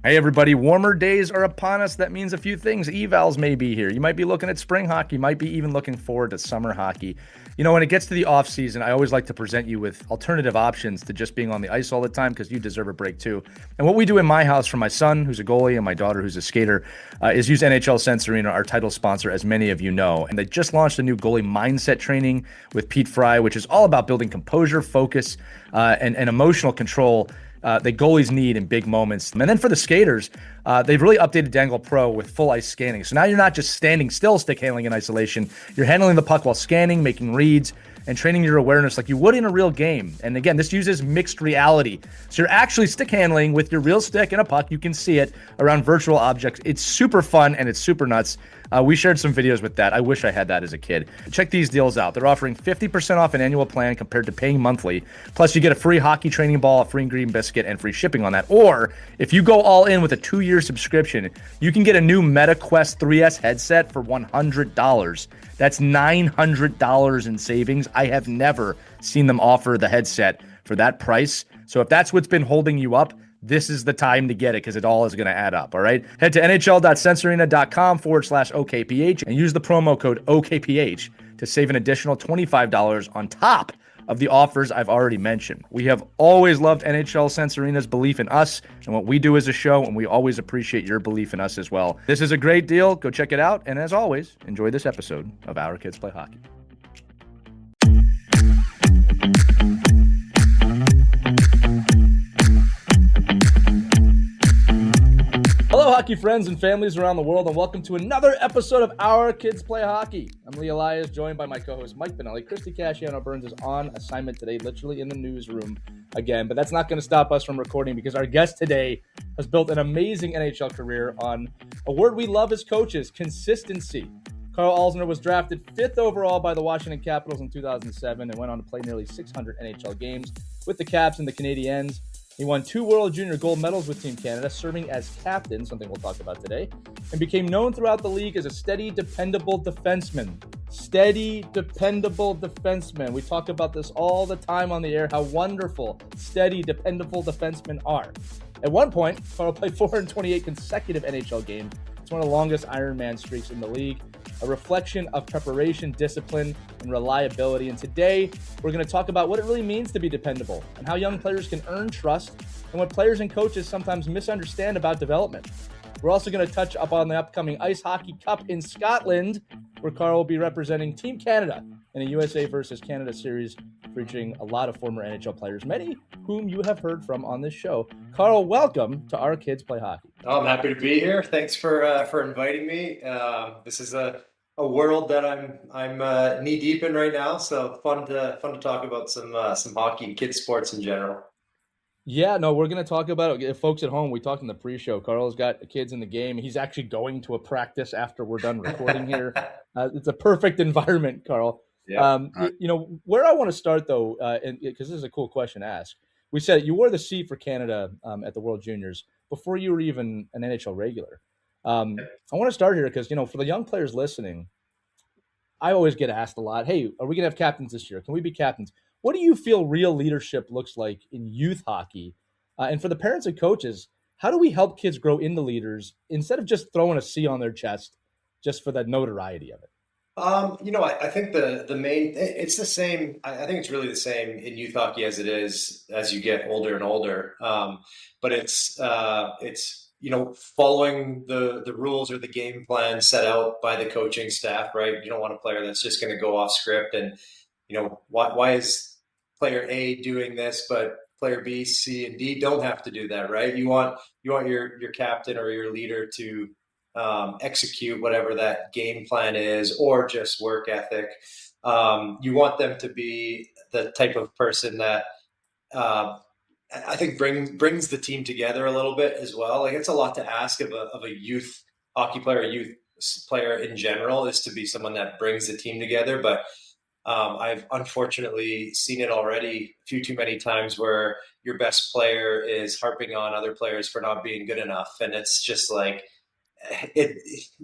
Hey everybody, warmer days are upon us. That means a few things. Evals may be here. You might be looking at spring hockey, might be even looking forward to summer hockey. When it gets to the off season, I always like to present you with alternative options to just being on the ice all the time because you deserve a break too. And what we do in my house for my son, who's a goalie, and my daughter, who's a skater, is use NHL Sense Arena, our title sponsor, as many of you know. And they just launched a new goalie mindset training with Pete Fry, which is all about building composure, focus, and emotional control that goalies need in big moments. And then for the skaters, they've really updated Dangle Pro with full ice scanning. So now you're not just standing still stick handling in isolation. You're handling the puck while scanning, making reads, and training your awareness like you would in a real game. And again, this uses mixed reality. So you're actually stick handling with your real stick and a puck. You can see it around virtual objects. It's super fun and it's super nuts. We shared some videos with that. I wish I had that as a kid. Check these deals out. They're offering 50% off an annual plan compared to paying monthly. Plus, you get a free hockey training ball, a free green biscuit, and free shipping on that. Or if you go all in with a 2-year subscription, you can get a new MetaQuest 3S headset for $100. That's $900 in savings. I have never seen them offer the headset for that price. So if that's what's been holding you up, this is the time to get it because it all is going to add up. All right. Head to nhl.sensearena.com/OKPH and use the promo code OKPH to save an additional $25 on top of the offers I've already mentioned. We have always loved NHL Sense Arena's belief in us and what we do as a show, and we always appreciate your belief in us as well. This is a great deal. Go check it out. And as always, enjoy this episode of Our Kids Play Hockey. Hello, hockey friends and families around the world, and welcome to another episode of Our Kids Play Hockey. I'm Lee Elias, joined by my co-host Mike Benelli. Christy Casciano Burns is on assignment today, literally in the newsroom again, but that's not going to stop us from recording because our guest today has built an amazing NHL career on a word we love as coaches, consistency. Karl Alzner was drafted 5th overall by the Washington Capitals in 2007 and went on to play nearly 600 NHL games with the Caps and the Canadiens. He won 2 World Junior gold medals with Team Canada, serving as captain, something we'll talk about today, and became known throughout the league as a steady, dependable defenseman. Steady, dependable defenseman. We talk about this all the time on the air, how wonderful steady, dependable defensemen are. At one point, Karl played 428 consecutive NHL games. It's one of the longest Ironman streaks in the league, a reflection of preparation, discipline, and reliability. And today, we're going to talk about what it really means to be dependable and how young players can earn trust and what players and coaches sometimes misunderstand about development. We're also going to touch up on the upcoming Ice Hockey Cup in Scotland, where Karl will be representing Team Canada in a USA versus Canada series featuring a lot of former NHL players, many whom you have heard from on this show. Karl, welcome to Our Kids Play Hockey. Oh, I'm happy to be here. Thanks for inviting me. This is a world that I'm knee deep in right now, so fun to talk about some hockey and kids sports in general. Yeah, no, we're going to talk about it. Folks at home, we talked in the pre-show. Karl's got kids in the game. He's actually going to a practice after we're done recording here. It's a perfect environment, Karl. Yeah. Where I want to start, though, because this is a cool question to ask. We said you wore the C for Canada at the World Juniors before you were even an NHL regular. I want to start here because, for the young players listening, I always get asked a lot, hey, are we going to have captains this year? Can we be captains? What do you feel real leadership looks like in youth hockey? And for the parents and coaches, how do we help kids grow into leaders instead of just throwing a C on their chest just for the notoriety of it? I think the main, it's the same. I think it's really the same in youth hockey as it is as you get older and older. But it's following the rules or the game plan set out by the coaching staff, right? You don't want a player that's just going to go off script and, why is player A doing this, but player B, C, and D don't have to do that, right? You want your captain or your leader to execute whatever that game plan is, or just work ethic. You want them to be the type of person that I think brings the team together a little bit as well. Like, it's a lot to ask of a youth hockey player, a youth player in general, is to be someone that brings the team together. But I've unfortunately seen it already a few too many times where your best player is harping on other players for not being good enough. And it's just like,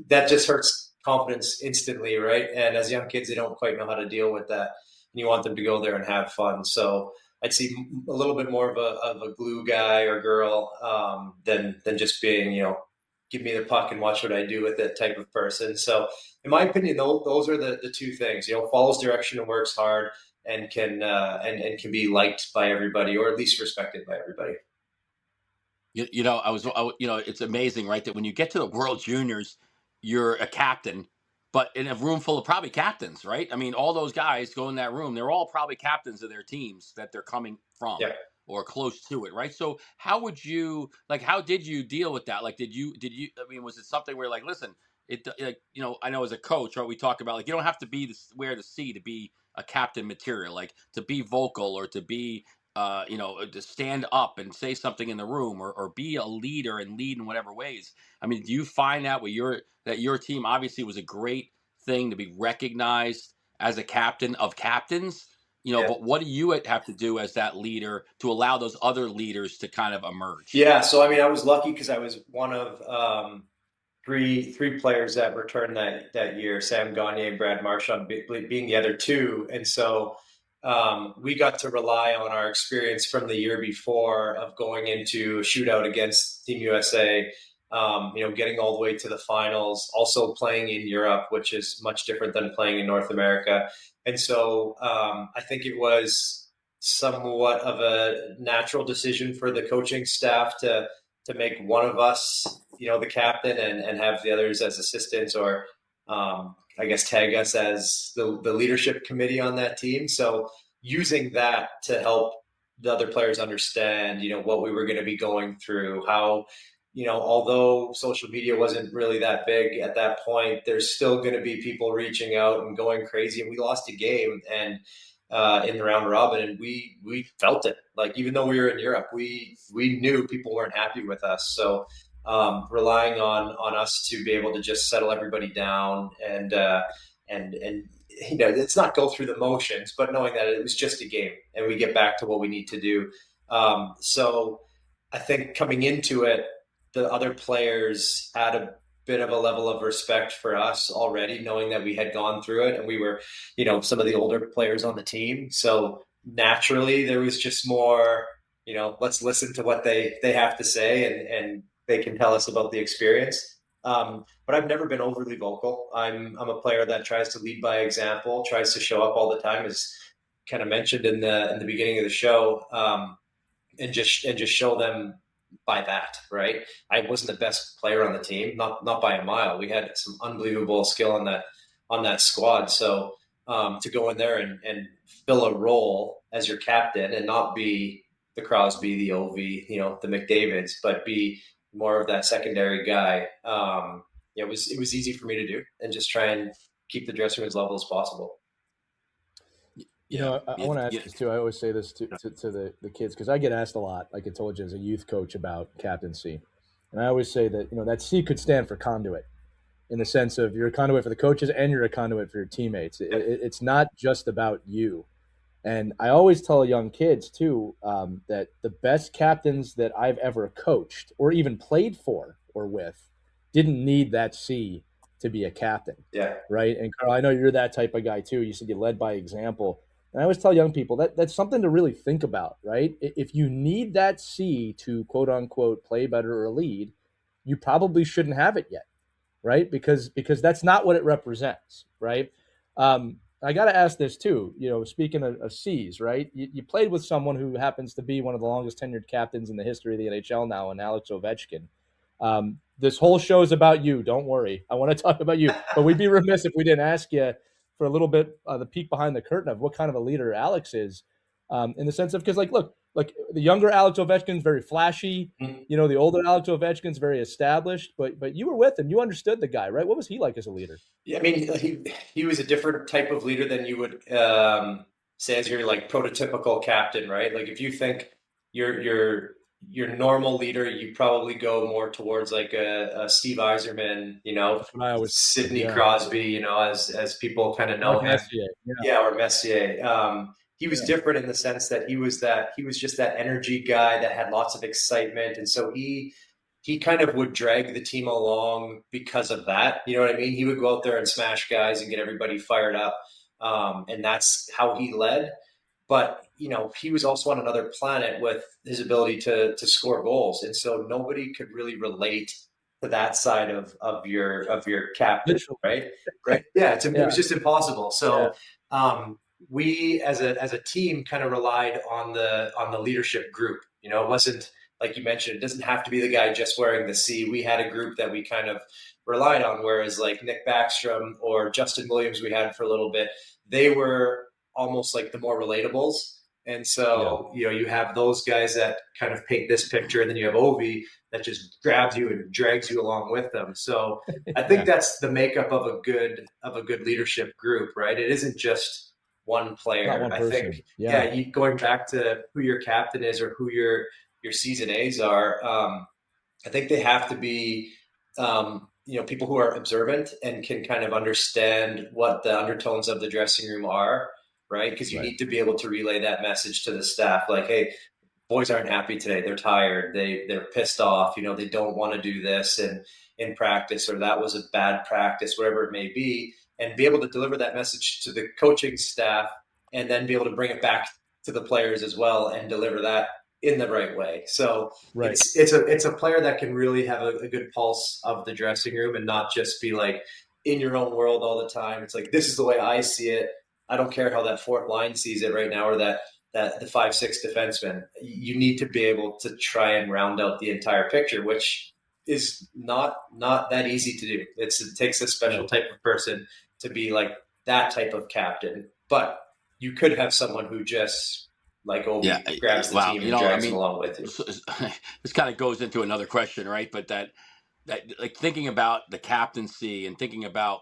that just hurts confidence instantly, right? And as young kids, they don't quite know how to deal with that. And you want them to go there and have fun. So I'd see a little bit more of a glue guy or girl than just being, give me the puck and watch what I do with it type of person. So in my opinion, those are the two things, follows direction and works hard and can be liked by everybody, or at least respected by everybody. It's amazing, right? That when you get to the World Juniors, you're a captain, but in a room full of probably captains, right? I mean, all those guys go in that room, they're all probably captains of their teams that they're coming from Yeah. or close to it, right? So how did you deal with that? Like, I mean, was it something where like, listen, I know as a coach, right, we talk about like, you don't have to wear the C to be a captain material, like to be vocal or to be to stand up and say something in the room or be a leader and lead in whatever ways. I mean, do you find that that your team obviously was a great thing to be recognized as a captain of captains, Yeah. but what do you have to do as that leader to allow those other leaders to kind of emerge? Yeah. So, I mean, I was lucky because I was one of three players that returned that year, Sam Gagne and Brad Marchand being the other two. And so we got to rely on our experience from the year before of going into a shootout against Team USA, getting all the way to the finals, also playing in Europe, which is much different than playing in North America. And so I think it was somewhat of a natural decision for the coaching staff to make one of us, the captain and have the others as assistants, or I guess tag us as the leadership committee on that team. So using that to help the other players understand, what we were going to be going through, how, although social media wasn't really that big at that point, there's still going to be people reaching out and going crazy. And we lost a game and in the round robin, and we felt it. Like, even though we were in Europe, we knew people weren't happy with us. So relying on us to be able to just settle everybody down and it's not go through the motions, but knowing that it was just a game and we get back to what we need to do. So I think coming into it, the other players had a bit of a level of respect for us already, knowing that we had gone through it and we were, some of the older players on the team. So naturally there was just more, let's listen to what they have to say and they can tell us about the experience. But I've never been overly vocal. I'm a player that tries to lead by example, tries to show up all the time, as kind of mentioned in the beginning of the show, and just show them by that. Right, I wasn't the best player on the team, not by a mile. We had some unbelievable skill on that squad. So to go in there and fill a role as your captain and not be the Crosby, the Ovi, the McDavids, but be more of that secondary guy. It was easy for me to do and just try and keep the dressing room as level as possible. I want to ask this too. I always say this to the kids because I get asked a lot, like I told you, as a youth coach about captaincy. And I always say that, that C could stand for conduit in the sense of you're a conduit for the coaches and you're a conduit for your teammates. It's not just about you. And I always tell young kids too that the best captains that I've ever coached or even played for or with didn't need that C to be a captain. Yeah. Right. And Karl, I know you're that type of guy too. You said you led by example. And I always tell young people that that's something to really think about, right? If you need that C to quote unquote play better or lead, you probably shouldn't have it yet, right? Because that's not what it represents, right? I got to ask this too. Speaking of C's, right? You played with someone who happens to be one of the longest tenured captains in the history of the NHL now, and Alex Ovechkin. This whole show is about you. Don't worry. I want to talk about you, but we'd be remiss if we didn't ask you for a little bit the peek behind the curtain of what kind of a leader Alex is, in the sense of because look, the younger Alex Ovechkin's very flashy. Mm-hmm. The older Alex Ovechkin's very established. But you were with him. You understood the guy, right? What was he like as a leader? Yeah, I mean, he was a different type of leader than you would say as your prototypical captain, right? Like if you think your normal leader, you probably go more towards a Steve Yzerman, Sidney Crosby, as people kind of know him. Messier, or Messier. He was different in the sense that he was just that energy guy that had lots of excitement, and so he kind of would drag the team along because of that. You know what I mean? He would go out there and smash guys and get everybody fired up, and that's how he led. But he was also on another planet with his ability to score goals. And so nobody could really relate to that side of your captain, Literally. right? Right. Yeah. It Yeah. was just impossible. Yeah. So, we as a team kind of relied on the leadership group. It wasn't, like you mentioned, it doesn't have to be the guy just wearing the C. We had a group that we kind of relied on, whereas like Nick Backstrom or Justin Williams we had for a little bit, they were almost like the more relatables. And so, you have those guys that kind of paint this picture, and then you have Ovi that just grabs you and drags you along with them. So I think that's the makeup of a good leadership group, right? It isn't just one player. Not one I person. think, Yeah. going back to who your captain is or who your season A's are, I think they have to be, people who are observant and can kind of understand what the undertones of the dressing room are, right? Because you need to be able to relay that message to the staff, like, hey, boys aren't happy today. They're tired. They're pissed off. They don't want to do this in practice, or that was a bad practice, whatever it may be, and be able to deliver that message to the coaching staff, and then be able to bring it back to the players as well and deliver that in the right way. So it's a player that can really have a good pulse of the dressing room and not just be like in your own world all the time. It's like, this is the way I see it. I don't care how that fourth line sees it right now, or that the 5-6 defenseman. You need to be able to try and round out the entire picture, which is not that easy to do. It takes a special type of person to be like that type of captain. But you could have someone who just, like Obi, grabs the team and drags them along with you. This kind of goes into another question, right? But that like thinking about the captaincy and thinking about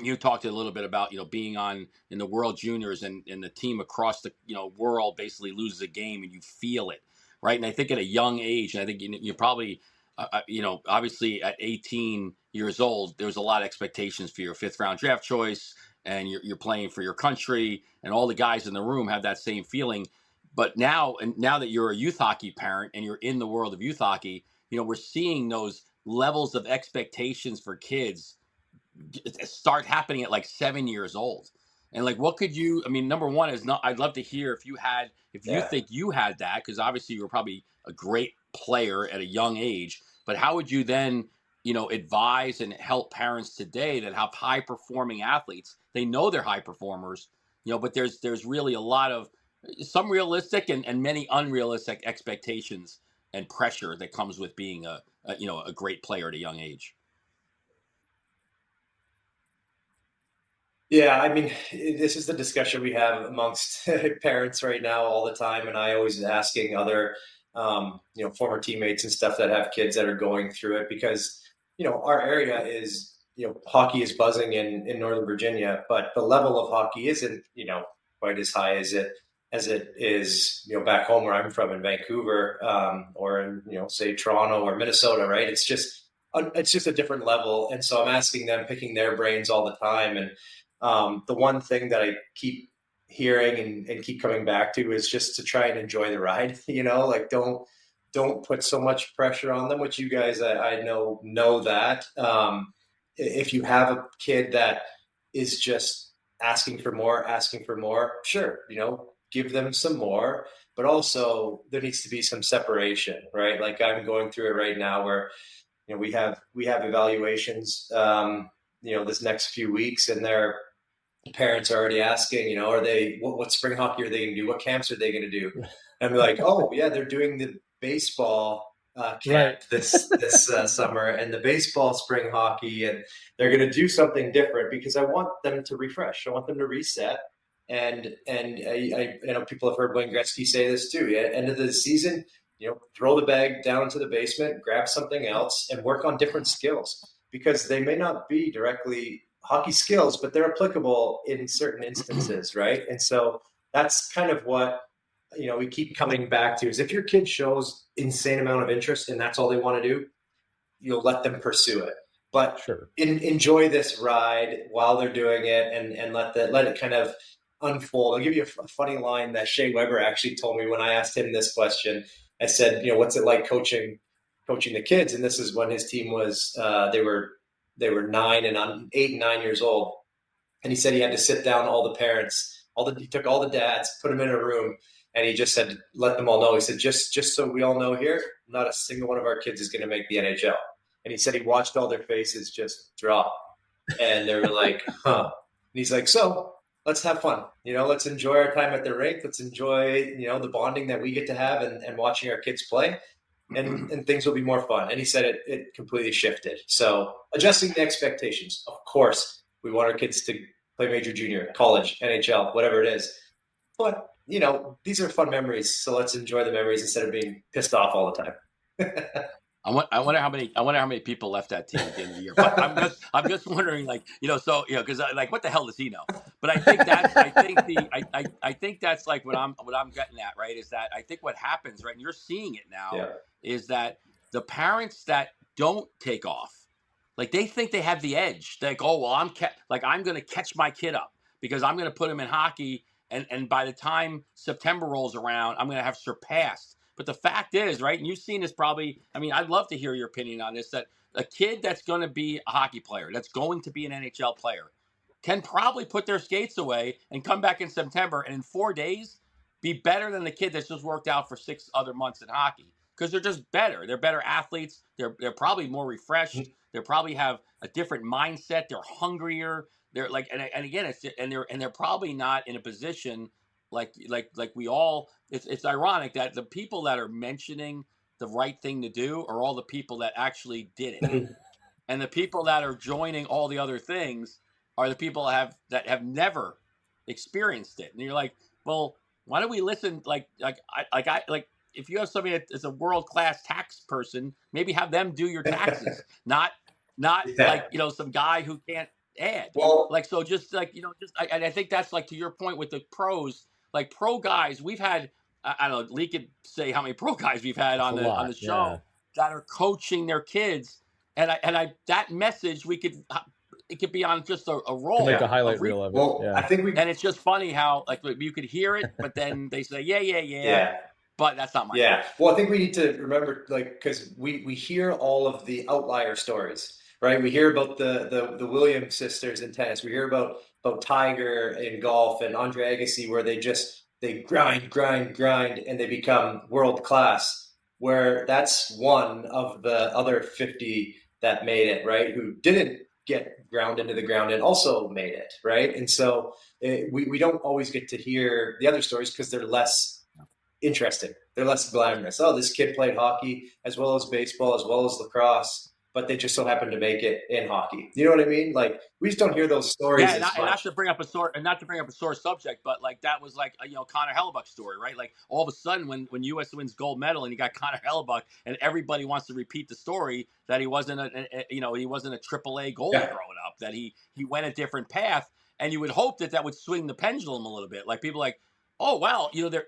you talked a little bit about being on in the World Juniors, and the team across the world basically loses a game and you feel it, right? And I think at a young age, and I think you probably obviously at 18 years old, there's a lot of expectations for your 5th round draft choice, and you're playing for your country, and all the guys in the room have that same feeling. But now that you're a youth hockey parent and you're in the world of youth hockey, we're seeing those levels of expectations for kids start happening at like 7 years old. And like, what could you, number one is not, I'd love to hear if you think you had that, because obviously you were probably a great player at a young age, but how would you then, advise and help parents today that have high performing athletes? They know they're high performers, but there's really a lot of some realistic and many unrealistic expectations and pressure that comes with being a great player at a young age. Yeah, this is the discussion we have amongst parents right now all the time, and I always asking other, former teammates and stuff that have kids that are going through it, because our area is, hockey is buzzing in Northern Virginia, but the level of hockey isn't quite as high as it is back home where I'm from in Vancouver, or in say Toronto or Minnesota, right? It's just a different level, and so I'm asking them, picking their brains all the time, and the one thing that I keep hearing and keep coming back to is just to try and enjoy the ride. Like don't put so much pressure on them, which you guys I know that. If you have a kid that is just asking for more, sure, give them some more, but also there needs to be some separation, right? Like I'm going through it right now where we have evaluations this next few weeks, and their parents are already asking, are they what spring hockey are they going to do? What camps are they going to do? And I'm like, oh yeah, they're doing the baseball camp this summer, and the baseball spring hockey, and they're going to do something different because I want them to refresh. I want them to reset. And I know people have heard Wayne Gretzky say this too. At the end of the season, throw the bag down into the basement, grab something else, and work on different skills, because they may not be directly hockey skills, but they're applicable in certain instances, right? And so that's kind of what we keep coming back to, is if your kid shows insane amount of interest and that's all they want to do, you'll let them pursue it. But enjoy this ride while they're doing it, and let it kind of unfold. I'll give you a funny line that Shea Weber actually told me when I asked him this question. I said, what's it like coaching the kids? And this is when his team was they were 8 and 9 years old. And he said he had to sit down all the parents, he took all the dads, put them in a room, And he just said, let them all know. He said, just so we all know here, not a single one of our kids is going to make the NHL. And he said he watched all their faces just drop. And they were like, huh. And he's like, so let's have fun. Let's enjoy our time at the rink. Let's enjoy, the bonding that we get to have and watching our kids play. And things will be more fun. And he said it completely shifted. So adjusting the expectations. Of course, we want our kids to play major, junior, college, NHL, whatever it is. But, these are fun memories. So let's enjoy the memories instead of being pissed off all the time. I wonder how many people left that team at the end of the year. But I'm just wondering, because like, what the hell does he know? But I think that's like what I'm getting at, right? Is that I think what happens, right? And you're seeing it now, is that the parents that don't take off, like they think they have the edge. They're like, oh well, I'm going to catch my kid up because I'm going to put him in hockey, and by the time September rolls around, I'm going to have surpassed. But the fact is, right, and you've seen this probably, I mean, I'd love to hear your opinion on this, that a kid that's going to be a hockey player, that's going to be an NHL player, can probably put their skates away and come back in September and in 4 days be better than the kid that's just worked out for 6 other months in hockey. Because they're just better. They're better athletes. They're probably more refreshed. They probably have a different mindset. They're hungrier. They're like, and again, they're probably not in a position like we all. It's ironic that the people that are mentioning the right thing to do are all the people that actually did it, and the people that are joining all the other things are the people that have never experienced it. And you're like, well, why don't we listen? Like if you have somebody that is a world-class tax person, maybe have them do your taxes, not like, some guy who can't add. Well, like, so just like, and I think that's like to your point with the pros, like pro guys, we've had, I don't know, Lee could say how many pro guys we've had on the show that are coaching their kids. And that message, it could be on just a roll. Make a highlight reel of it. Well, I think and it's just funny how like you could hear it, but then they say, yeah. But that's not my point. Well, I think we need to remember, because we hear all of the outlier stories, right? We hear about the Williams sisters in tennis. We hear about Tiger in golf and Andre Agassi, where they grind, and they become world class. Where that's one of the other 50 that made it, right? Who didn't get ground into the ground and also made it, right? And so we don't always get to hear the other stories because they're less interesting. They're less glamorous. Oh, this kid played hockey as well as baseball, as well as lacrosse, but they just so happened to make it in hockey. You know what I mean? Like, we just don't hear those stories. Yeah, and not to bring up a sore subject, but like that was like Connor Hellebuck's story, right? Like all of a sudden when US wins gold medal and you got Connor Hellebuck, and everybody wants to repeat the story that he wasn't a AAA goalie growing up, that he went a different path, and you would hope that would swing the pendulum a little bit. Like people like, oh wow, there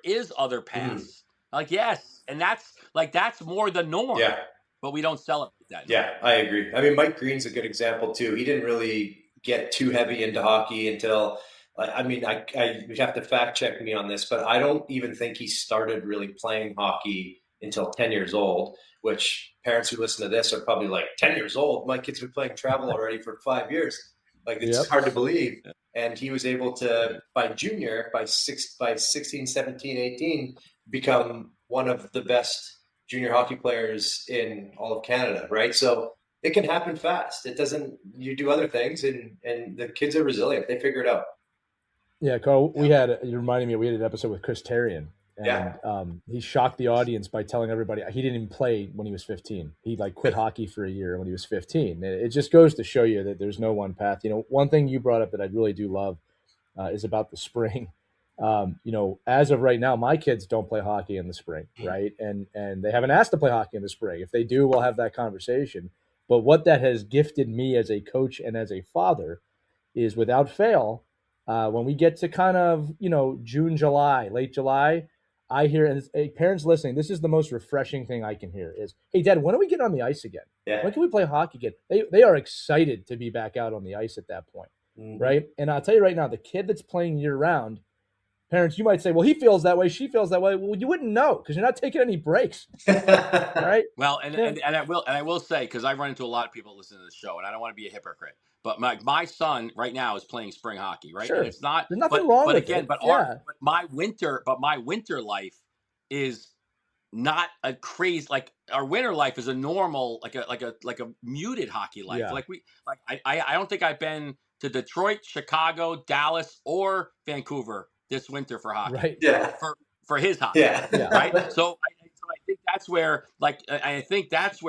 is other paths. Like, yes, and that's more the norm. Yeah. But we don't celebrate that. Yeah, I agree. I mean, Mike Green's a good example too. He didn't really get too heavy into hockey until, you'd have to fact check me on this, but I don't even think he started really playing hockey until 10 years old, which parents who listen to this are probably like, 10 years old? My kid's been playing travel already for 5 years. Like, it's hard to believe. And he was able to, by 16, 17, 18, become one of the best junior hockey players in all of Canada, right? So it can happen fast. It doesn't, you do other things, and the kids are resilient. They figure it out. Yeah, Carl, you reminded me, we had an episode with Chris Terrian, and he shocked the audience by telling everybody he didn't even play when he was 15. He quit hockey for a year when he was 15. It just goes to show you that there's no one path. One thing you brought up that I really do love is about the spring. As of right now, my kids don't play hockey in the spring, right? And they haven't asked to play hockey in the spring. If they do, we'll have that conversation. But what that has gifted me as a coach and as a father is, without fail, when we get to kind of, June, July, late July, I hear, and parents listening, this is the most refreshing thing I can hear is, hey, Dad, when are we getting on the ice again? Yeah. When can we play hockey again? They are excited to be back out on the ice at that point, right? And I'll tell you right now, the kid that's playing year round, parents, you might say, well, he feels that way, she feels that way. Well, you wouldn't know because you're not taking any breaks. All right. Well, and I will say, because I run into a lot of people listening to the show, and I don't want to be a hypocrite, but my son right now is playing spring hockey, right? Sure. And it's not, There's nothing wrong with again, it. but Yeah. my winter life is not a crazy, like our winter life is a normal, like a muted hockey life. Yeah. I don't think I've been to Detroit, Chicago, Dallas, or Vancouver this winter for hockey. Right. Yeah. For his hockey. Yeah. Right. So I think that's where,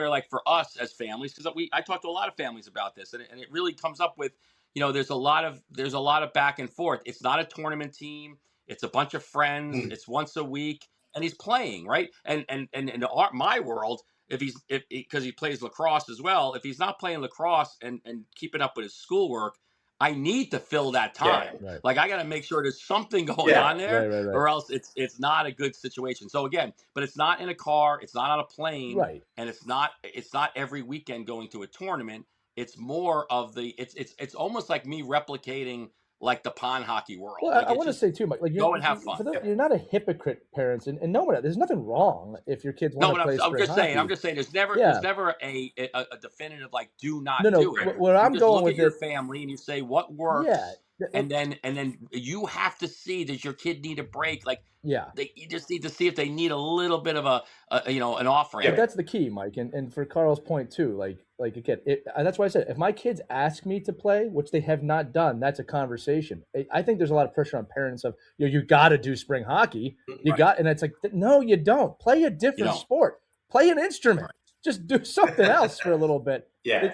like for us as families, because I talk to a lot of families about this, and it really comes up with, there's a lot of back and forth. It's not a tournament team. It's a bunch of friends. It's once a week, and he's playing, right? And in my world, because he plays lacrosse as well, if he's not playing lacrosse and keeping up with his schoolwork, I need to fill that time. Yeah, right. Like I got to make sure there's something going on there, right. or else it's not a good situation. So again, but it's not in a car, it's not on a plane, Right. and it's not every weekend going to a tournament. It's more of it's almost like me replicating like the pond hockey world. Well, like I want to say too, Mike, like go and have fun. You're not a hypocrite, parents, and no one. There's nothing wrong if your kids want to play I'm just hockey. saying. I'm just saying. There's never a definitive like do not do it. Where I'm just going look with at your it, family and you say what works. Yeah. And then you have to see, does your kid need a break? Like, yeah, you just need to see if they need a little bit of an off ramp. But that's the key, Mike. And for Carl's point too, like again, that's why I said if my kids ask me to play, which they have not done, that's a conversation. I think there's a lot of pressure on parents of you got to do spring hockey, and it's like no, you don't. Play a different sport, play an instrument. Right. Just do something else for a little bit. Yeah,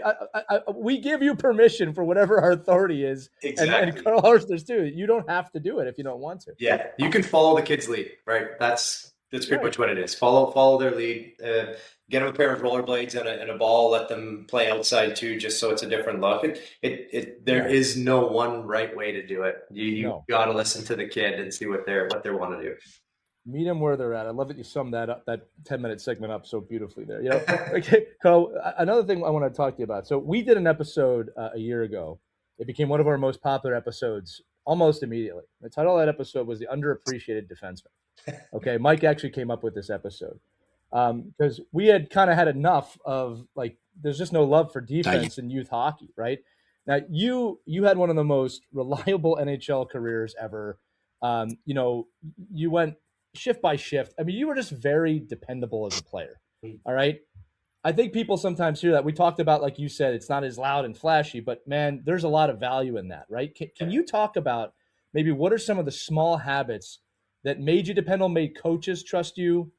we give you permission for whatever our authority is. Exactly. And Karl Alzner's too. You don't have to do it if you don't want to. Yeah, you can follow the kids' lead, right? That's pretty much what it is. Follow their lead. Get them a pair of rollerblades and a ball. Let them play outside too, just so it's a different look. There is no one right way to do it. You got to listen to the kid and see what they want to do. Meet them where they're at. I love that you summed that 10-minute segment up so beautifully there. Okay, Karl, another thing I want to talk to you about. So we did an episode a year ago. It became one of our most popular episodes almost immediately. The title of that episode was The Underappreciated Defenseman. Okay, Mike actually came up with this episode because we had kind of had enough of there's just no love for defense in youth hockey, right? Now you had one of the most reliable NHL careers ever. You went shift by shift. I mean, you were just very dependable as a player. All right. I think people sometimes hear that. We talked about, like you said, it's not as loud and flashy, but man, there's a lot of value in that, right? Can you talk about maybe what are some of the small habits that made you dependable, made coaches trust you,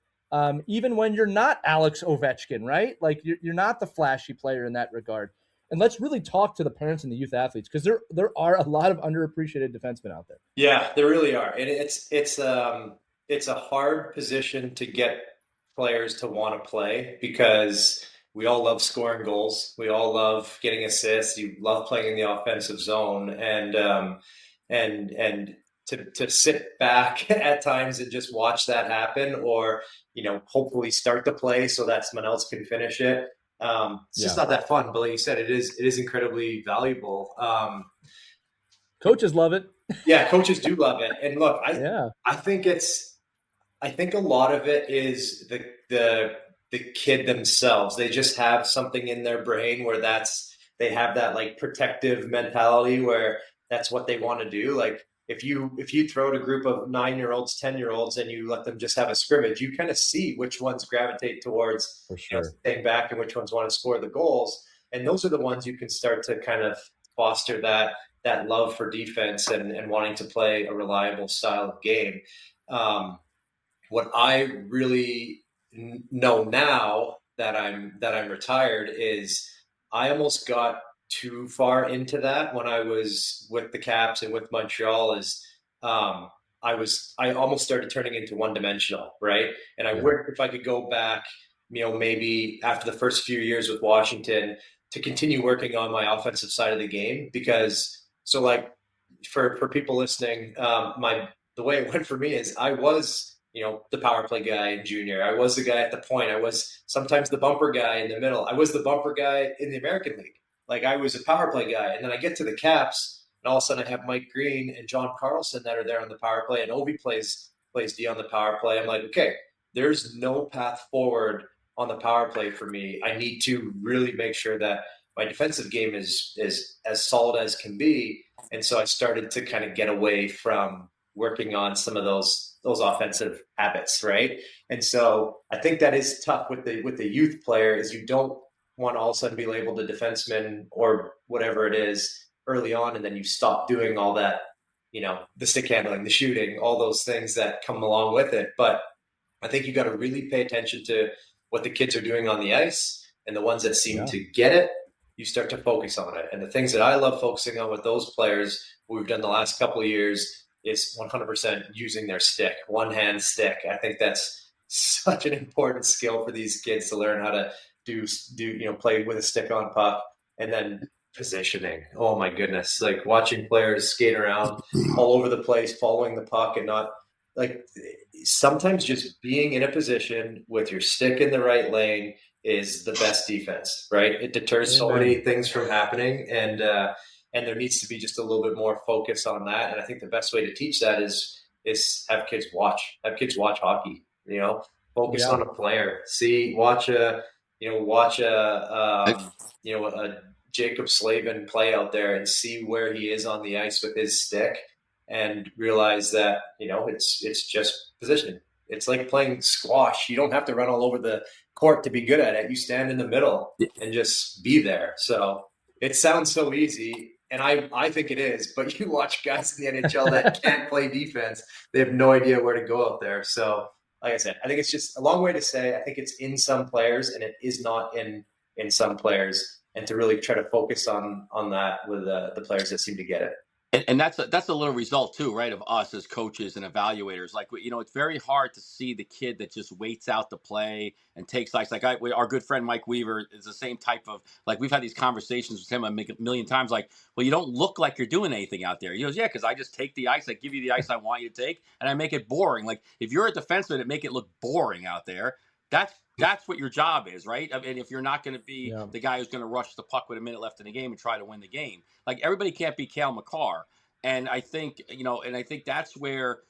even when you're not Alex Ovechkin, right? Like you're not the flashy player in that regard. And let's really talk to the parents and the youth athletes because there are a lot of underappreciated defensemen out there. Yeah, there really are, and it's a hard position to get players to want to play because we all love scoring goals. We all love getting assists. You love playing in the offensive zone, and to sit back at times and just watch that happen, or hopefully start the play so that someone else can finish it. It's just not that fun. But like you said, it is incredibly valuable. Coaches love it. Yeah, coaches do love it. And look, I think a lot of it is the kid themselves. They just have something in their brain where they have that like protective mentality where that's what they want to do. Like if you throw to a group of 9-year-olds, 10-year-olds, and you let them just have a scrimmage, you kind of see which ones gravitate towards staying back and which ones want to score the goals. And those are the ones you can start to kind of foster that love for defense and wanting to play a reliable style of game. What I really know now that I'm retired is I almost got too far into that when I was with the Caps and with Montreal. I almost started turning into one-dimensional, right? And I worked, if I could go back, maybe after the first few years with Washington, to continue working on my offensive side of the game, because for people listening, the way it went for me is I was the power play guy in junior. I was the guy at the point. I was sometimes the bumper guy in the middle. I was the bumper guy in the American League. Like I was a power play guy. And then I get to the Caps and all of a sudden I have Mike Green and John Carlson that are there on the power play, and Ovi plays D on the power play. I'm like, okay, there's no path forward on the power play for me. I need to really make sure that my defensive game is as solid as can be. And so I started to kind of get away from working on some of those offensive habits, right? And so I think that is tough with the youth player, is you don't want to all of a sudden be labeled a defenseman or whatever it is early on, and then you stop doing all that, the stick handling, the shooting, all those things that come along with it. But I think you got to really pay attention to what the kids are doing on the ice, and the ones that seem to get it, you start to focus on it. And the things that I love focusing on with those players, what we've done the last couple of years, is 100% using their stick, one hand stick. I think that's such an important skill for these kids to learn how to do play with a stick on puck. And then positioning. Oh my goodness. Like watching players skate around all over the place, following the puck, and not like, sometimes just being in a position with your stick in the right lane is the best defense, right? It deters so many things from happening, and there needs to be just a little bit more focus on that. And I think the best way to teach that is have kids watch hockey, focus on a player, watch a Jacob Slavin play out there and see where he is on the ice with his stick, and realize that, it's just positioning. It's like playing squash. You don't have to run all over the court to be good at it. You stand in the middle and just be there. So it sounds so easy, and I think it is, but you watch guys in the NHL that can't play defense. They have no idea where to go out there. So like I said, I think it's just a long way to say, I think it's in some players and it is not in some players, and to really try to focus on that with the players that seem to get it. And that's a little result too, right, of us as coaches and evaluators. Like, it's very hard to see the kid that just waits out the play and takes ice. Like our good friend Mike Weaver is the same type of, like, we've had these conversations with him a million times. Like, well, you don't look like you're doing anything out there. He goes, yeah, because I just take the ice, I give you the ice I want you to take, and I make it boring. Like, if you're a defenseman and make it look boring out there, that's what your job is, right? I mean, if you're not going to be the guy who's going to rush the puck with a minute left in the game and try to win the game, like, everybody can't be Cale Makar. And I think, that's where,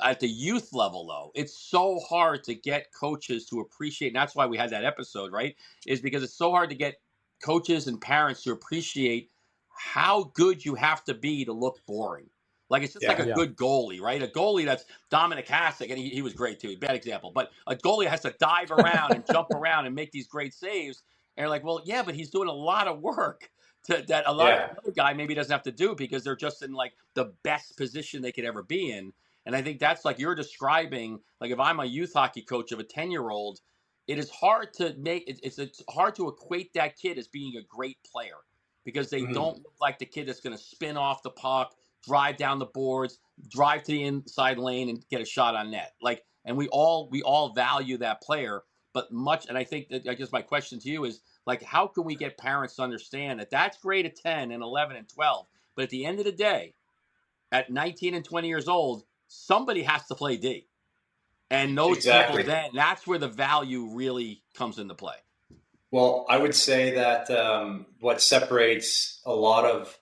at the youth level, though, it's so hard to get coaches to appreciate. And that's why we had that episode, right? Is because it's so hard to get coaches and parents to appreciate how good you have to be to look boring. Like, it's just like a good goalie, right? A goalie that's Dominic Hasek, and he was great too, bad example. But a goalie has to dive around and jump around and make these great saves. And you're like, well, yeah, but he's doing a lot of work that a lot of other guy maybe doesn't have to do, because they're just in like the best position they could ever be in. And I think that's, like you're describing, like, if I'm a youth hockey coach of a 10-year-old, it is hard to it's hard to equate that kid as being a great player, because they don't look like the kid that's going to spin off the puck, drive down the boards, drive to the inside lane, and get a shot on net. Like, and we all value that player, but and I think that, I guess my question to you is, like, how can we get parents to understand that that's great at 10 and 11 and 12, but at the end of the day, at 19 and 20 years old, somebody has to play D. And those people, then that's where the value really comes into play. Well, I would say that what separates a lot of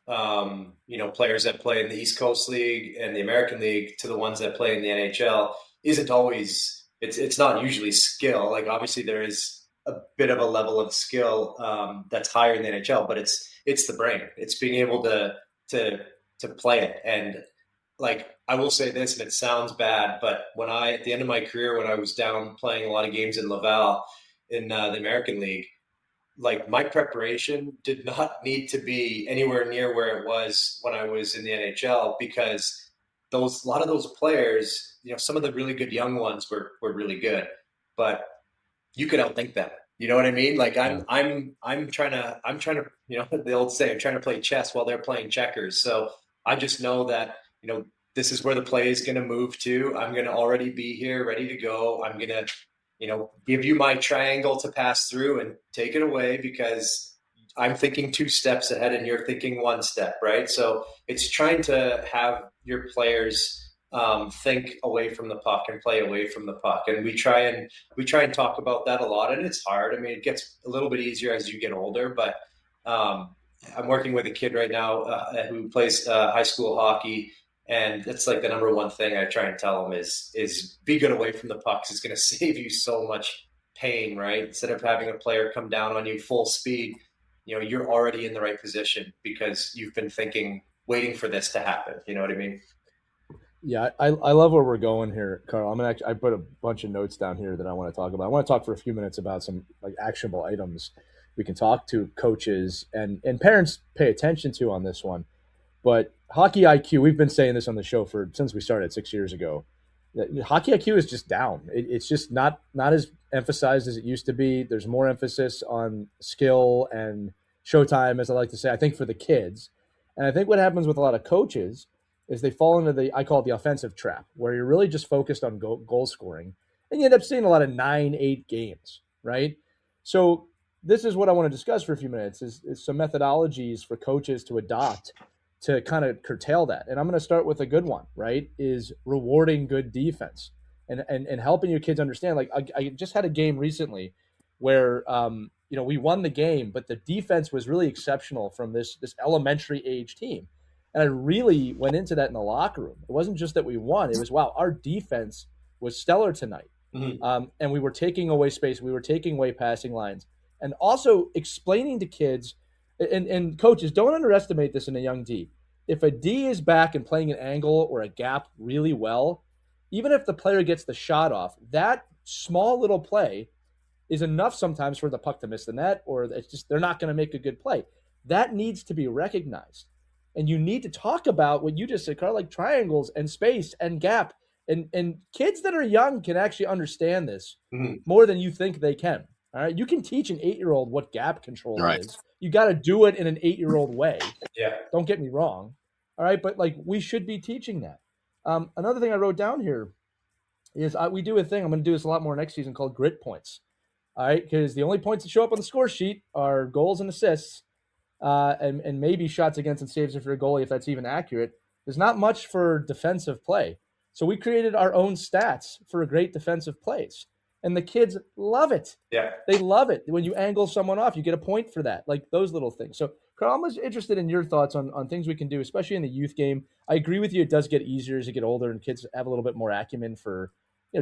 players that play in the East Coast League and the American League to the ones that play in the NHL isn't always, it's not usually skill. Like, obviously there is a bit of a level of skill that's higher in the NHL, but it's the brain. It's being able to play it. And, like, I will say this, and it sounds bad, but at the end of my career, when I was down playing a lot of games in Laval in the American League, like, my preparation did not need to be anywhere near where it was when I was in the NHL, because a lot of those players, some of the really good young ones were really good, but you could outthink them. You know what I mean? Like, I'm trying to, the old saying, I'm trying to play chess while they're playing checkers. So I just know that, this is where the play is going to move to. I'm going to already be here, ready to go. I'm going to, give you my triangle to pass through and take it away, because I'm thinking 2 steps ahead and you're thinking 1 step, right? So it's trying to have your players think away from the puck and play away from the puck. And we try and talk about that a lot, and it's hard. I mean, it gets a little bit easier as you get older, but I'm working with a kid right now who plays high school hockey, and that's like the number one thing I try and tell him is be good away from the pucks. It's going to save you so much pain, right? Instead of having a player come down on you full speed, you're already in the right position because you've been thinking, waiting for this to happen. You know what I mean? Yeah, I love where we're going here, Carl. I put a bunch of notes down here that I want to talk about. I want to talk for a few minutes about some like actionable items we can talk to coaches and parents pay attention to on this one. But hockey IQ, we've been saying this on the show since we started 6 years ago. Hockey IQ is just down. It's just not as emphasized as it used to be. There's more emphasis on skill and showtime, as I like to say, I think for the kids. And I think what happens with a lot of coaches is they fall into I call it the offensive trap, where you're really just focused on goal scoring. And you end up seeing a lot of 9-8 games, right? So this is what I want to discuss for a few minutes is some methodologies for coaches to adopt to kind of curtail that. And I'm going to start with a good one, right? Is rewarding good defense and helping your kids understand. Like I just had a game recently where, we won the game, but the defense was really exceptional from this elementary age team. And I really went into that in the locker room. It wasn't just that we won. It was, wow, our defense was stellar tonight. Mm-hmm. And we were taking away space. We were taking away passing lines. And also explaining to kids and coaches, don't underestimate this in a young D. If a D is back and playing an angle or a gap really well, even if the player gets the shot off, that small little play is enough sometimes for the puck to miss the net, or it's just they're not going to make a good play. That needs to be recognized. And you need to talk about what you just said, Carl, like triangles and space and gap. And kids that are young can actually understand this more than you think they can. All right. You can teach an 8-year-old what gap control is. You got to do it in an 8-year-old way. Yeah. Don't get me wrong. All right. But like we should be teaching that. Another thing I wrote down here is we do a thing. I'm going to do this a lot more next season called grit points. All right. Because the only points that show up on the score sheet are goals and assists and maybe shots against and saves if you're a goalie, if that's even accurate. There's not much for defensive play. So we created our own stats for great defensive plays. And the kids love it. Yeah. They love it. When you angle someone off, you get a point for that, like those little things. So, Carl, I'm interested in your thoughts on things we can do, especially in the youth game. I agree with you. It does get easier as you get older and kids have a little bit more acumen for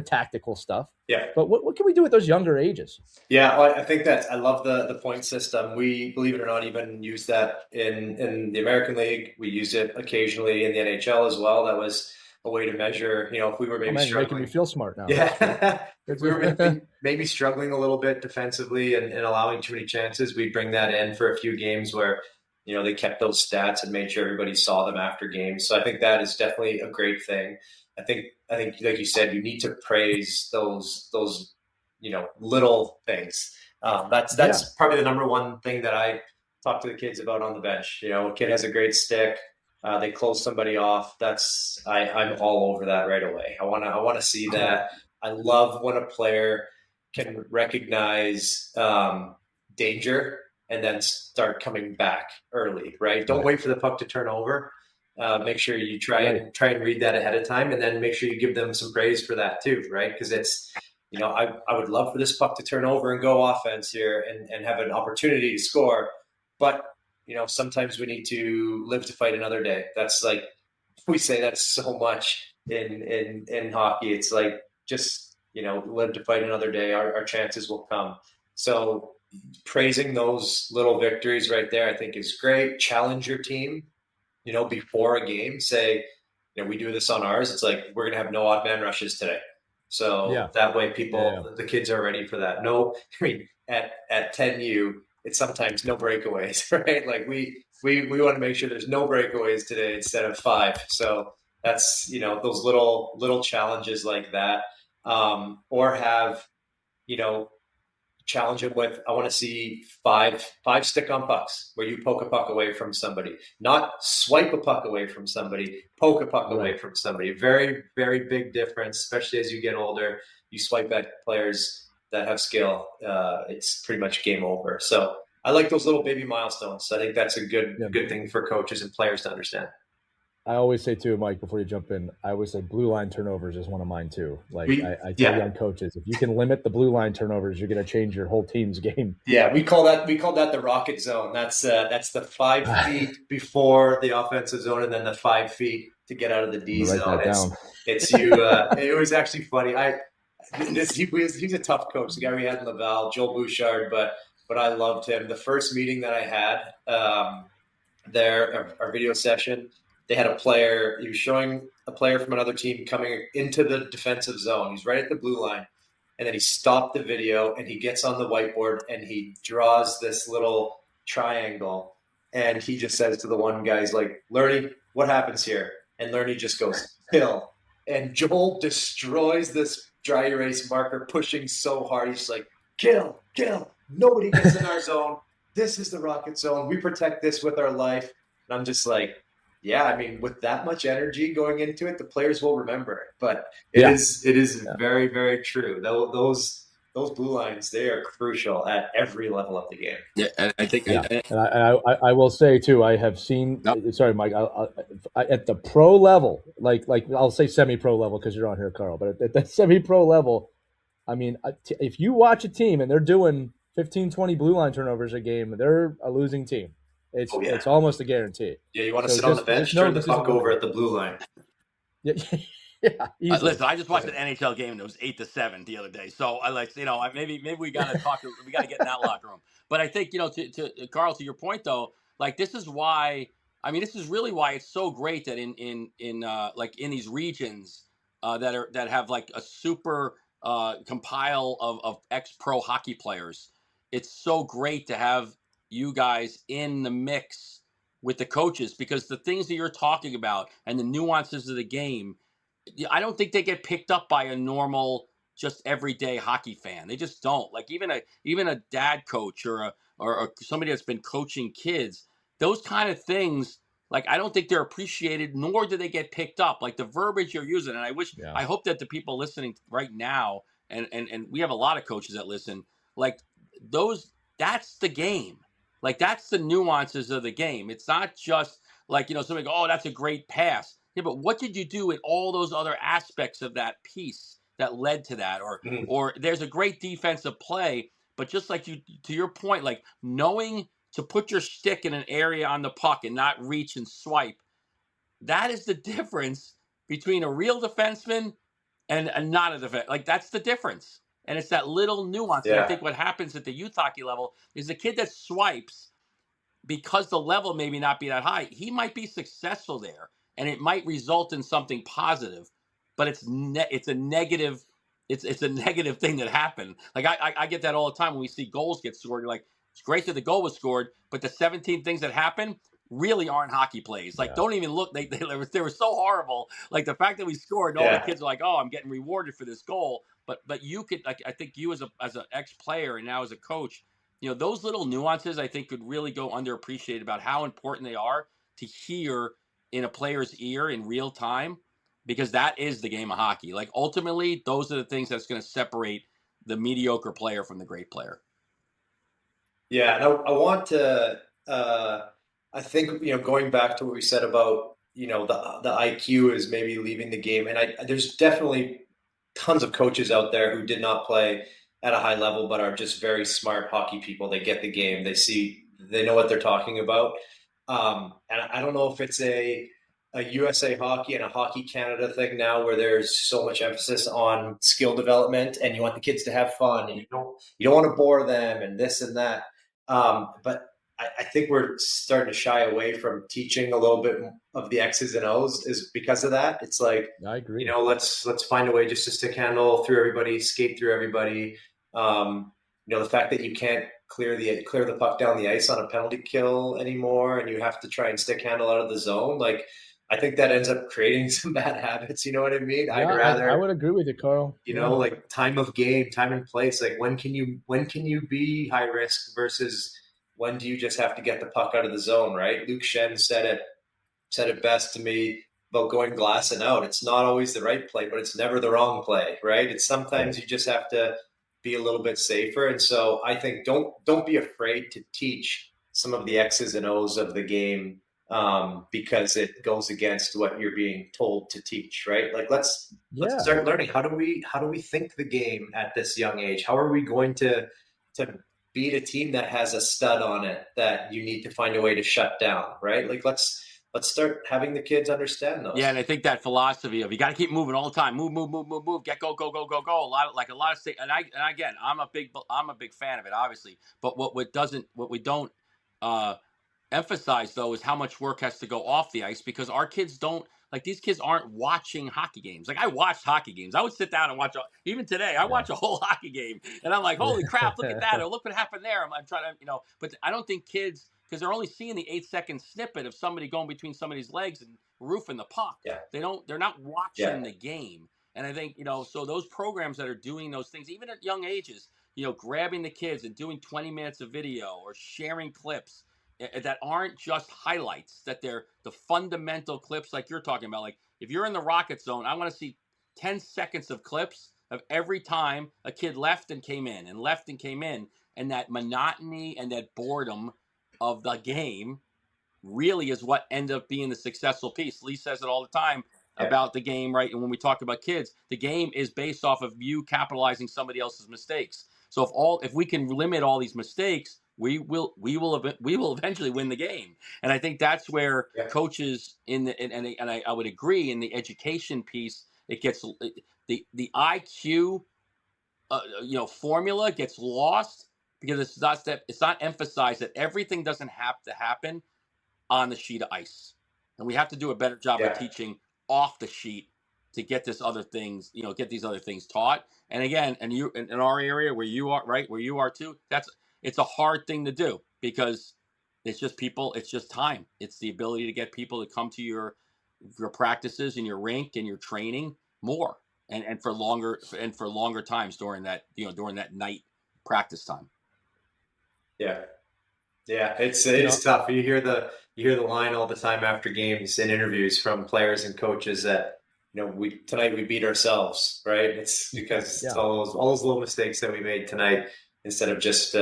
tactical stuff. Yeah. But what can we do with those younger ages? Yeah, well, I think I love the point system. We, believe it or not, even use that in the American League. We use it occasionally in the NHL as well. That was a way to measure, if we were maybe struggling. You're making me feel smart now. Yeah. If we were maybe struggling a little bit defensively and allowing too many chances, we'd bring that in for a few games where, they kept those stats and made sure everybody saw them after games. So I think that is definitely a great thing. I think, like you said, you need to praise those little things. That's probably the number one thing that I talk to the kids about on the bench. A kid has a great stick. They close somebody off. I'm all over that right away. I want to see that. I love when a player can recognize danger and then start coming back early. Right? Don't wait for the puck to turn over. Make sure you try and read that ahead of time, and then make sure you give them some praise for that too. Right? Because it's I would love for this puck to turn over and go offense here and have an opportunity to score, but sometimes we need to live to fight another day. That's like, we say that so much in hockey. It's like, just, live to fight another day. Our chances will come. So praising those little victories right there, I think is great. Challenge your team, before a game. Say, we do this on ours. It's like, we're going to have no odd man rushes today. So that way the kids are ready for that. No, at 10U, it's sometimes no breakaways, right? Like we want to make sure there's no breakaways today instead of 5. So that's, those little challenges like that. Or have, challenge it with, I want to see 5 stick on pucks where you poke a puck away from somebody, not swipe a puck away from somebody, poke a puck away from somebody. Very, very big difference, especially as you get older. You swipe at players that have skill, it's pretty much game over. So I like those little baby milestones. I think that's a good thing for coaches and players to understand. I always say too, Mike, before you jump in, I always say blue line turnovers is one of mine too. Like I tell young coaches, if you can limit the blue line turnovers, you're going to change your whole team's game. Yeah, we call that the rocket zone. That's the 5 feet before the offensive zone, and then the 5 feet to get out of the D Write zone. that down. It's you. It was actually funny. He's a tough coach. The guy we had in Laval, Joel Bouchard, but I loved him. The first meeting that I had there, our video session, they had a player. He was showing a player from another team coming into the defensive zone. He's right at the blue line. And then he stopped the video and he gets on the whiteboard and he draws this little triangle. And he just says to the one guy, he's like, Lerny, what happens here? And Lerny just goes, kill. And Joel destroys this dry erase marker, pushing so hard. He's like, kill. Nobody gets in our zone. This is the rocket zone. We protect this with our life. And I'm just like, yeah, I mean, with that much energy going into it, the players will remember it. But it is very, very true. Those blue lines, they are crucial at every level of the game. Yeah, and I think, and I will say too, I have seen. Nope. Sorry, Mike. At the pro level, like I'll say semi-pro level because you're on here, Karl. But at the semi-pro level, I mean, if you watch a team and they're doing 15, 20 blue line turnovers a game, they're a losing team. It's almost a guarantee. Yeah, you want to sit on the bench, turn the puck over at the blue line. Yeah, listen, I just watched an NHL game and it was 8-7 the other day. So I maybe we got to talk. We got to get in that locker room. But I think to Karl, to your point though, like this is why. I mean, this is really why it's so great that in these regions that have like a super compile of ex-pro hockey players. It's so great to have you guys in the mix with the coaches because the things that you're talking about and the nuances of the game, I don't think they get picked up by a normal, just everyday hockey fan. They just don't. Like even a dad coach or somebody that's been coaching kids, those kind of things, like I don't think they're appreciated, nor do they get picked up. Like the verbiage you're using, and I hope that the people listening right now, and we have a lot of coaches that listen, like that's the game. Like that's the nuances of the game. It's not just like, somebody go, oh, that's a great pass. Yeah, but what did you do in all those other aspects of that piece that led to that? Or there's a great defensive play, but just like to your point, like knowing to put your stick in an area on the puck and not reach and swipe, that is the difference between a real defenseman and not a defenseman. Like that's the difference. And it's that little nuance. Yeah. And I think what happens at the youth hockey level is the kid that swipes, because the level maybe not be that high, he might be successful there. And it might result in something positive, but it's a negative. It's a negative thing that happened. Like I get that all the time when we see goals get scored. You're like, it's great that the goal was scored, but the 17 things that happen really aren't hockey plays. Like, don't even look. They were so horrible. Like the fact that we scored, and all the kids are like, oh, I'm getting rewarded for this goal. But you could, like, I think you as an ex-player and now as a coach, those little nuances I think could really go underappreciated about how important they are to hear in a player's ear in real time, because that is the game of hockey. Like ultimately, those are the things that's going to separate the mediocre player from the great player. Yeah, and I want to. I think going back to what we said about the IQ is maybe leaving the game, and there's definitely tons of coaches out there who did not play at a high level but are just very smart hockey people. They get the game. They know what they're talking about. And I don't know if it's a USA Hockey and a Hockey Canada thing now where there's so much emphasis on skill development and you want the kids to have fun and you don't want to bore them and this and that. But I think we're starting to shy away from teaching a little bit of the X's and O's is because of that. It's like, I agree. Let's find a way just to stick handle through everybody, skate through everybody. The fact that you can't clear the puck down the ice on a penalty kill anymore, and you have to try and stick handle out of the zone. Like, I think that ends up creating some bad habits. You know what I mean? Yeah, I would agree with you, Karl. Like time of game, time and place. Like when can you be high risk versus when do you just have to get the puck out of the zone, right? Luke Shen said it best to me about going glass and out. It's not always the right play, but it's never the wrong play, right? It's sometimes you just have to be a little bit safer. And so I think don't be afraid to teach some of the X's and O's of the game because it goes against what you're being told to teach, right? Like let's Yeah. start learning how do we think the game at this young age? How are we going to beat a team that has a stud on it that you need to find a way to shut down, right? Like let's start having the kids understand those. Yeah, and I think that philosophy of you got to keep moving all the time, move, get go, A lot of state, and again, I'm a big fan of it, obviously. But what we don't emphasize though is how much work has to go off the ice because our kids don't like these kids aren't watching hockey games. Like I watched hockey games. I would sit down and watch even today. I watch a whole hockey game and I'm like, holy crap, look at that! Or look what happened there. I'm trying to but I don't think kids because they're only seeing the 8-second snippet of somebody going between somebody's legs and roofing the puck. Yeah. They're not watching the game. And I think, so those programs that are doing those things, even at young ages, grabbing the kids and doing 20 minutes of video or sharing clips that aren't just highlights, that they're the fundamental clips like you're talking about. Like if you're in the Rocket Zone, I want to see 10 seconds of clips of every time a kid left and came in and left and came in. And that monotony and that boredom of the game really is what ended up being the successful piece. Lee says it all the time about the game, right? And when we talk about kids, the game is based off of you capitalizing somebody else's mistakes. So if we can limit all these mistakes, we will eventually win the game. And I think that's where coaches and I would agree in the education piece, it gets the IQ formula gets lost because it's not emphasized that everything doesn't have to happen on the sheet of ice. And we have to do a better job of teaching off the sheet to get these other things taught. And again, and you in our area where you are, right, where you are too, it's a hard thing to do because it's just people, it's just time. It's the ability to get people to come to your practices and your rink and your training more and for longer times during that night practice time. Yeah, it's tough. You hear the line all the time after games in interviews from players and coaches that tonight we beat ourselves, right? It's because it's all those little mistakes that we made tonight instead of just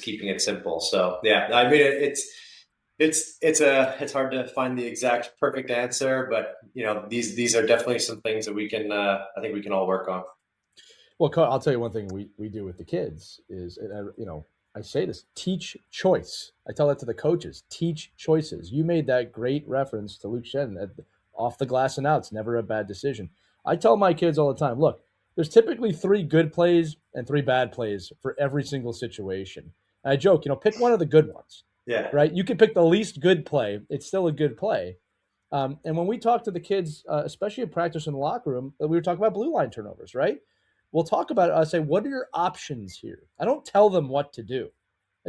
keeping it simple. So yeah, I mean it's hard to find the exact perfect answer, but these are definitely some things that we can I think we can all work on. Well, I'll tell you one thing we do with the kids is, I say this, teach choice. I tell that to the coaches, teach choices. You made that great reference to Luke Shen at off the glass and out. It's never a bad decision. I tell my kids all the time, look, there's typically 3 good plays and 3 bad plays for every single situation. And I joke, pick one of the good ones. Yeah. Right. You can pick the least good play. It's still a good play. And when we talk to the kids, especially at practice in the locker room, we were talking about blue line turnovers, right? We'll talk about it. I say, what are your options here? I don't tell them what to do.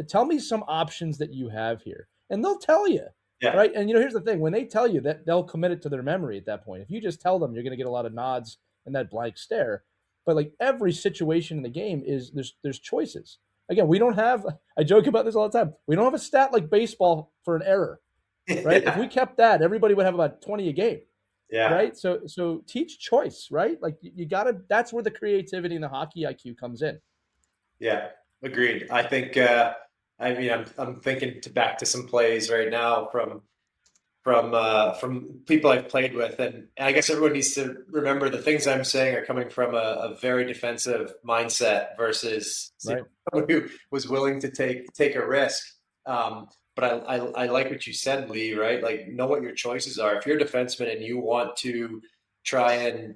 Tell me some options that you have here. And they'll tell you. Yeah. Right. And here's the thing. When they tell you that, they'll commit it to their memory at that point. If you just tell them, you're going to get a lot of nods and that blank stare. But like every situation in the game is there's choices. Again, we don't have, I joke about this all the time. We don't have a stat like baseball for an error. Right. If we kept that, everybody would have about 20 a game. Yeah. Right. So teach choice, right? Like you gotta, that's where the creativity and the hockey IQ comes in. Yeah. Agreed. I think, I'm thinking back to some plays right now from people I've played with. And I guess everyone needs to remember the things I'm saying are coming from a very defensive mindset versus someone who was willing to take a risk. But I like what you said, Lee, right? Like, know what your choices are. If you're a defenseman and you want to try and,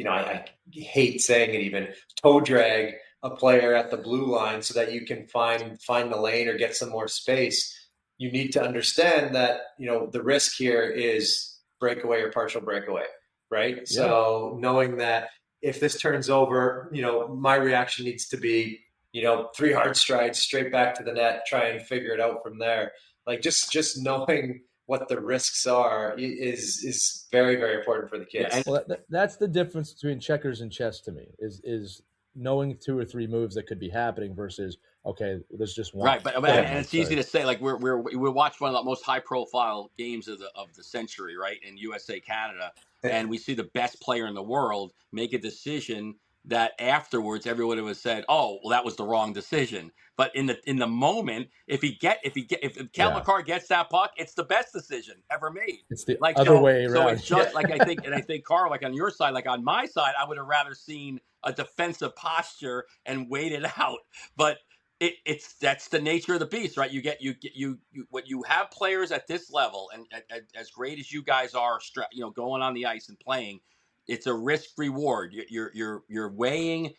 I hate saying it even, toe drag a player at the blue line so that you can find the lane or get some more space, you need to understand that, the risk here is breakaway or partial breakaway, right? Yeah. So knowing that if this turns over, my reaction needs to be, 3 hard strides straight back to the net, try and figure it out from there. Like just knowing what the risks are is very, very important for the kids. Yeah, well, that's the difference between checkers and chess to me is knowing 2 or 3 moves that could be happening versus, okay, there's just one. Right, but and it's easy to say, like we watched one of the most high profile games of the century, right, in USA Canada, and we see the best player in the world make a decision that afterwards everyone would have said, "Oh, well, that was the wrong decision." But in the moment, if Cal McCarr gets that puck, it's the best decision ever made. It's the Like other way so around. it's just like I think Carl, like on your side, like on my side, I would have rather seen a defensive posture and wait it out. But that's the nature of the beast, right? You when you have players at this level and as great as you guys are, going on the ice and playing, it's a risk reward. You're weighing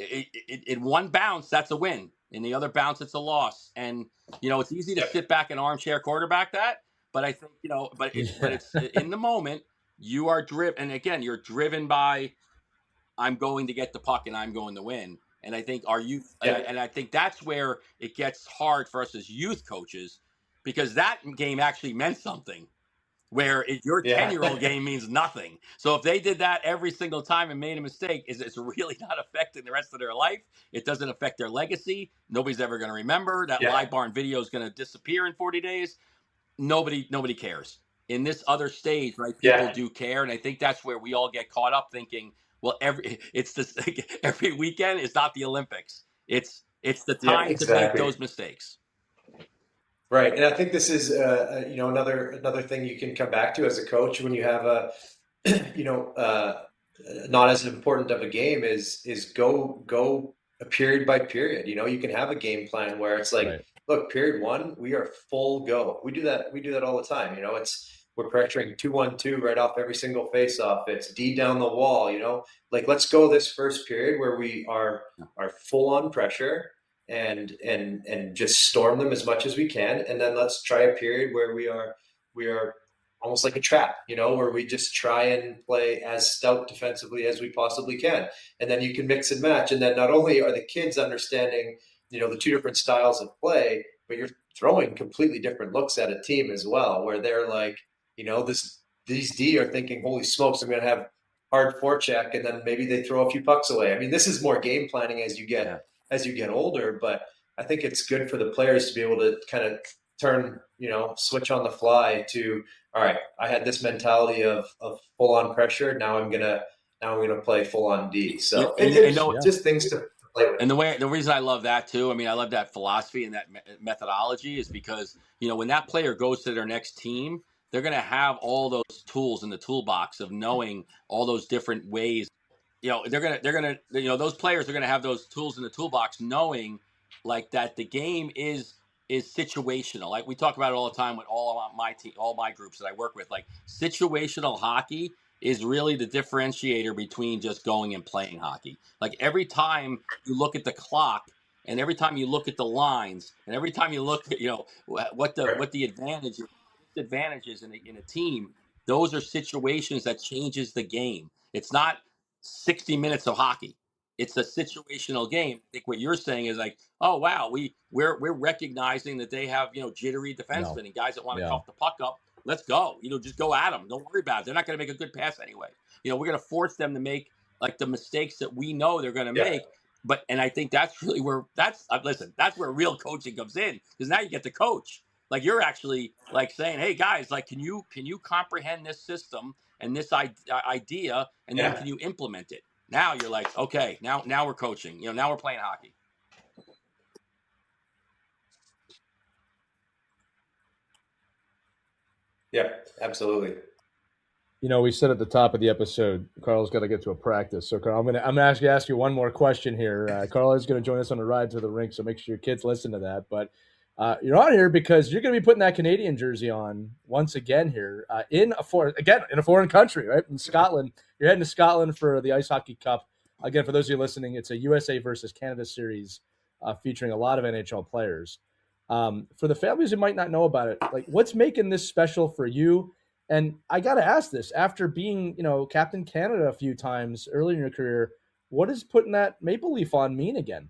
in one bounce, that's a win. In the other bounce, it's a loss. And it's easy to sit back and armchair quarterback that, but I think but it's in the moment you are driven, and again, you're driven by I'm going to get the puck and I'm going to win. And I think our youth, and I think that's where it gets hard for us as youth coaches, because that game actually meant something. Where your 10-year-old game means nothing. So if they did that every single time and made a mistake, it's really not affecting the rest of their life. It doesn't affect their legacy. Nobody's ever going to remember. That live barn video is going to disappear in 40 days. Nobody cares. In this other stage, right, people do care. And I think that's where we all get caught up thinking, well, every weekend is not the Olympics. It's the time to make those mistakes. Right, and I think this is another thing you can come back to as a coach when you have a not as important of a game is go a period by period. You can have a game plan where it's like, look, period 1, we are full go. We do that all the time. We're pressuring 2-1-2 right off every single face-off. It's D down the wall. Like let's go this first period where we are full on pressure. And just storm them as much as we can, and then let's try a period where we are almost like a trap, where we just try and play as stout defensively as we possibly can, and then you can mix and match, and then not only are the kids understanding the two different styles of play, but you're throwing completely different looks at a team as well, where they're like, these D are thinking, holy smokes, I'm going to have hard forecheck, and then maybe they throw a few pucks away. I mean, this is more game planning as you get older, but I think it's good for the players to be able to kind of turn, switch on the fly to, all right, I had this mentality of full on pressure. Now I'm gonna play full on D. So just things to play with. And the reason I love that too, I mean, I love that philosophy and that methodology is because, when that player goes to their next team, they're going to have all those tools in the toolbox of knowing all those different ways. They're gonna those players are gonna have those tools in the toolbox, knowing like that the game is situational. Like we talk about it all the time with all my team, all my groups that I work with. Like situational hockey is really the differentiator between just going and playing hockey. Like every time you look at the clock, and every time you look at the lines, and every time you look at what the advantages in a team, those are situations that changes the game. It's not 60 minutes of hockey. It's a situational game. I think what you're saying is like, oh wow, we're recognizing that they have jittery defensemen and guys that want to cough the puck up. Let's go. Just go at them. Don't worry about it. They're not going to make a good pass anyway. We're going to force them to make like the mistakes that we know they're going to make. And I think that's really where that's where real coaching comes in, because now you get to coach. Like you're actually like saying, hey guys, like can you comprehend this system and this idea, and then can you implement it? Now you're like, okay, now we're coaching. Now we're playing hockey. Yeah, absolutely. We said at the top of the episode, Carl's got to get to a practice. So, Carl, I'm gonna actually ask you one more question here. Carl is going to join us on a ride to the rink, so make sure your kids listen to that. But you're on here because you're going to be putting that Canadian jersey on once again here in a foreign country, right? In Scotland. You're heading to Scotland for the Ice Hockey Cup. Again, for those of you listening, it's a USA versus Canada series featuring a lot of NHL players. For the families who might not know about it, like what's making this special for you? And I got to ask this, after being, Captain Canada a few times early in your career, what does putting that maple leaf on mean again?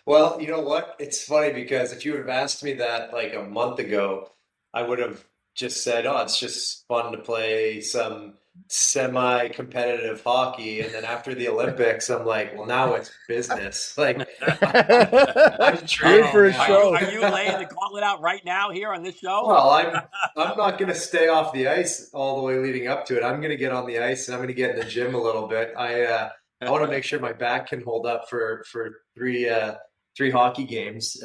Well, you know what? It's funny because if you would have asked me that like a month ago, I would have just said, oh, it's just fun to play some semi-competitive hockey. And then after the Olympics, I'm like, well, now it's business. Like, I'm training for a show. Are you laying the gauntlet out right now here on this show? Well, I'm not going to stay off the ice all the way leading up to it. I'm going to get on the ice and I'm going to get in the gym a little bit. I I want to make sure my back can hold up for three hockey games.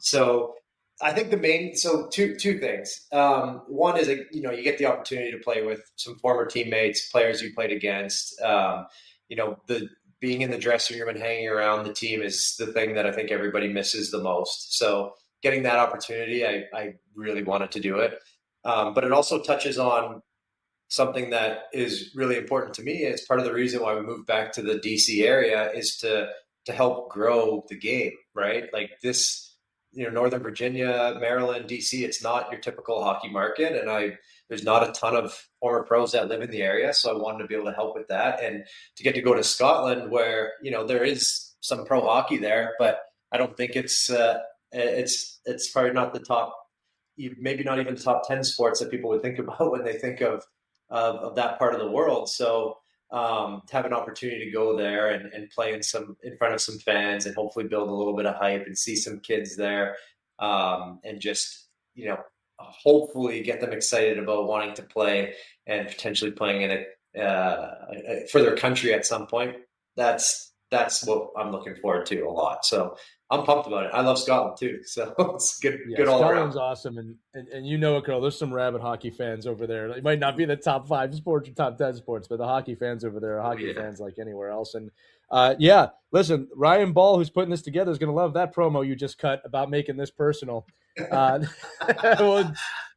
So I think two things. One is, you get the opportunity to play with some former teammates, players you played against. The being in the dressing room and hanging around the team is the thing that I think everybody misses the most. So getting that opportunity, I really wanted to do it. But it also touches on something that is really important to me. It's part of the reason why we moved back to the DC area, is to help grow the game, right? Like this, Northern Virginia, Maryland, DC, it's not your typical hockey market. And there's not a ton of former pros that live in the area. So I wanted to be able to help with that, and to get to go to Scotland where, there is some pro hockey there, but I don't think it's probably not the top, maybe not even the top 10 sports that people would think about when they think of that part of the world. So to have an opportunity to go there and play in front of some fans, and hopefully build a little bit of hype and see some kids there, and just, hopefully get them excited about wanting to play and potentially playing in for their country at some point. That's what I'm looking forward to a lot. So I'm pumped about it. I love Scotland too, so it's good all Scotland's around. awesome, and Carl, there's some rabid hockey fans over there. It might not be the top 5 sports or top 10 sports, but the hockey fans over there are hockey fans like anywhere else. And listen, Ryan Ball, who's putting this together, is going to love that promo you just cut about making this personal.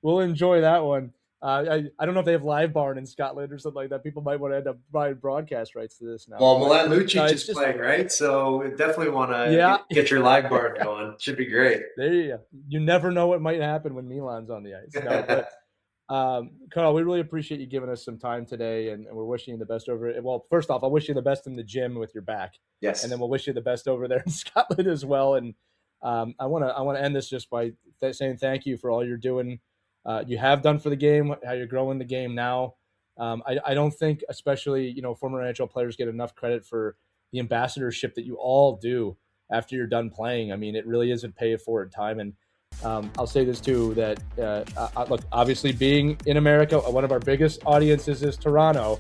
We'll enjoy that one. I don't know if they have Live Barn in Scotland or something like that. People might want to end up buying broadcast rights to this now. Well, Milan Lucic is playing, right? So definitely want to get your Live Barn going. Should be great. There you go. You never know what might happen when Milan's on the ice. No, but, Karl, we really appreciate you giving us some time today, and we're wishing you the best over it. Well, first off, I'll wish you the best in the gym with your back. Yes. And then we'll wish you the best over there in Scotland as well. And I want to end this just by saying thank you for all you're doing. You have done for the game, how you're growing the game now. I don't think, especially, former NHL players get enough credit for the ambassadorship that you all do after you're done playing. I mean, it really is a pay it forward time. And I'll say this too, that look, obviously being in America, one of our biggest audiences is Toronto,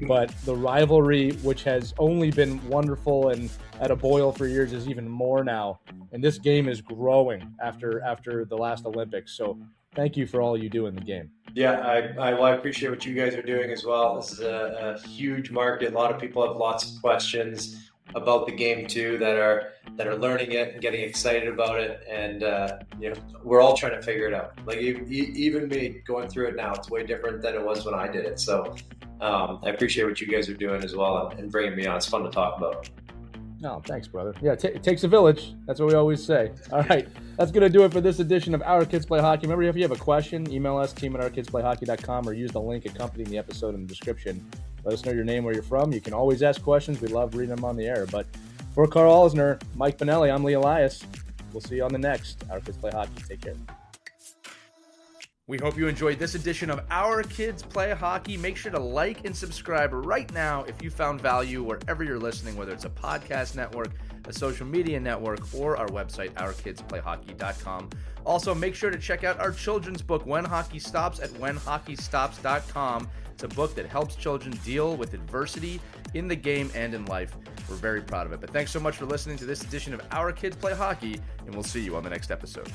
but the rivalry, which has only been wonderful and at a boil for years, is even more now. And this game is growing after the last Olympics. So thank you for all you do in the game. Yeah, I appreciate what you guys are doing as well. This is a huge market. A lot of people have lots of questions about the game too, that are learning it and getting excited about it. And we're all trying to figure it out. Like even me going through it now, it's way different than it was when I did it. So I appreciate what you guys are doing as well, and bringing me on. It's fun to talk about. No, thanks, brother. Yeah, it takes a village. That's what we always say. All right, that's going to do it for this edition of Our Kids Play Hockey. Remember, if you have a question, email us, team@ourkidsplayhockey.com, or use the link accompanying the episode in the description. Let us know your name, where you're from. You can always ask questions. We love reading them on the air. But for Karl Alzner, Mike Benelli, I'm Lee Elias. We'll see you on the next Our Kids Play Hockey. Take care. We hope you enjoyed this edition of Our Kids Play Hockey. Make sure to like and subscribe right now if you found value wherever you're listening, whether it's a podcast network, a social media network, or our website, ourkidsplayhockey.com. Also, make sure to check out our children's book, When Hockey Stops, at whenhockeystops.com. It's a book that helps children deal with adversity in the game and in life. We're very proud of it. But thanks so much for listening to this edition of Our Kids Play Hockey, and we'll see you on the next episode.